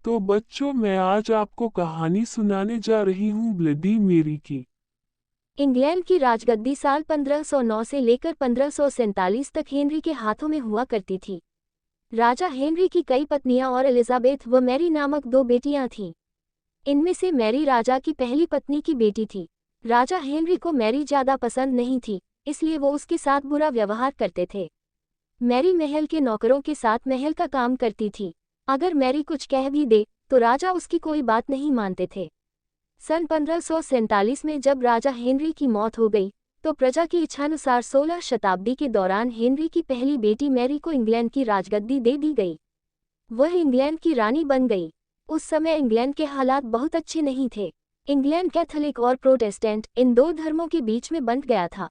तो बच्चों, मैं आज आपको कहानी सुनाने जा रही हूँ ब्लडी मेरी की। इंग्लैंड की राजगद्दी साल 1509 से लेकर 1547 तक हेनरी के हाथों में हुआ करती थी। राजा हेनरी की कई पत्नियां और एलिजाबेथ व मैरी नामक दो बेटियां थीं। इनमें से मैरी राजा की पहली पत्नी की बेटी थी। राजा हेनरी को मैरी ज्यादा पसंद नहीं थी, इसलिए वो उसके साथ बुरा व्यवहार करते थे। मैरी महल के नौकरों के साथ महल का काम करती थी। अगर मैरी कुछ कह भी दे तो राजा उसकी कोई बात नहीं मानते थे। सन 1547 में जब राजा हेनरी की मौत हो गई, तो प्रजा की इच्छानुसार 16 शताब्दी के दौरान हेनरी की पहली बेटी मैरी को इंग्लैंड की राजगद्दी दे दी गई। वह इंग्लैंड की रानी बन गई। उस समय इंग्लैंड के हालात बहुत अच्छे नहीं थे। इंग्लैंड कैथोलिक और प्रोटेस्टेंट इन दो धर्मों के बीच में बंट गया था।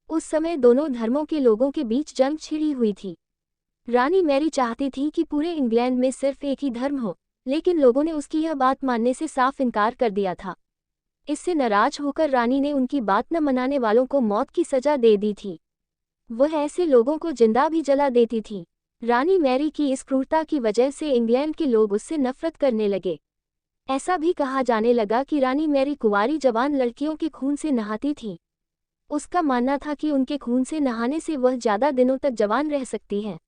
उस समय दोनों धर्मों के लोगों के बीच जंग छिड़ी हुई थी। रानी मैरी चाहती थी कि पूरे इंग्लैंड में सिर्फ एक ही धर्म हो, लेकिन लोगों ने उसकी यह बात मानने से साफ इनकार कर दिया था। इससे नाराज होकर रानी ने उनकी बात न मनाने वालों को मौत की सजा दे दी थी। वह ऐसे लोगों को जिंदा भी जला देती थी। रानी मैरी की इस क्रूरता की वजह से इंग्लैंड के लोग उससे नफरत करने लगे। ऐसा भी कहा जाने लगा कि रानी मैरी कुंवारी जवान लड़कियों के खून से नहाती थी। उसका मानना था कि उनके खून से नहाने से वह ज्यादा दिनों तक जवान रह सकती हैं।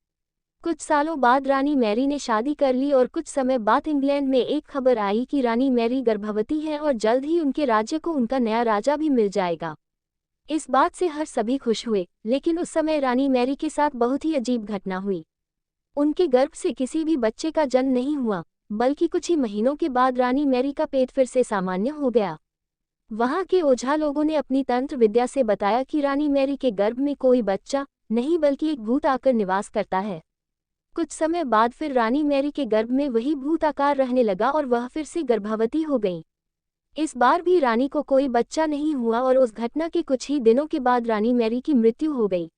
कुछ सालों बाद रानी मैरी ने शादी कर ली और कुछ समय बाद इंग्लैंड में एक खबर आई कि रानी मैरी गर्भवती है और जल्द ही उनके राज्य को उनका नया राजा भी मिल जाएगा। इस बात से हर सभी खुश हुए, लेकिन उस समय रानी मैरी के साथ बहुत ही अजीब घटना हुई। उनके गर्भ से किसी भी बच्चे का जन्म नहीं हुआ, बल्कि कुछ ही महीनों के बाद रानी मैरी का पेट फिर से सामान्य हो गया। वहां के ओझा लोगों ने अपनी तंत्र विद्या से बताया कि रानी मैरी के गर्भ में कोई बच्चा नहीं बल्कि एक भूत आकर निवास करता है। कुछ समय बाद फिर रानी मैरी के गर्भ में वही भूत आकार रहने लगा और वह फिर से गर्भवती हो गई। इस बार भी रानी को कोई बच्चा नहीं हुआ और उस घटना के कुछ ही दिनों के बाद रानी मैरी की मृत्यु हो गई।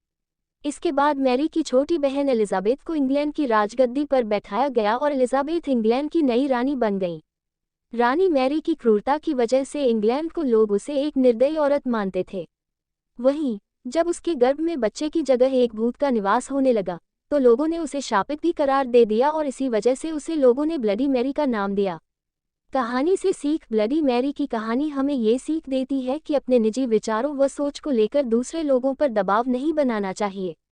इसके बाद मैरी की छोटी बहन एलिजाबेथ को इंग्लैंड की राजगद्दी पर बैठाया गया और एलिजाबेथ इंग्लैंड की नई रानी बन गई। रानी मैरी की क्रूरता की वजह से इंग्लैंड को लोग उसे एक निर्दयी औरत मानते थे। वहीं जब उसके गर्भ में बच्चे की जगह एक भूत का निवास होने लगा, तो लोगों ने उसे शापित भी करार दे दिया और इसी वजह से उसे लोगों ने ब्लडी मैरी का नाम दिया। कहानी से सीख। ब्लडी मैरी की कहानी हमें ये सीख देती है कि अपने निजी विचारों व सोच को लेकर दूसरे लोगों पर दबाव नहीं बनाना चाहिए।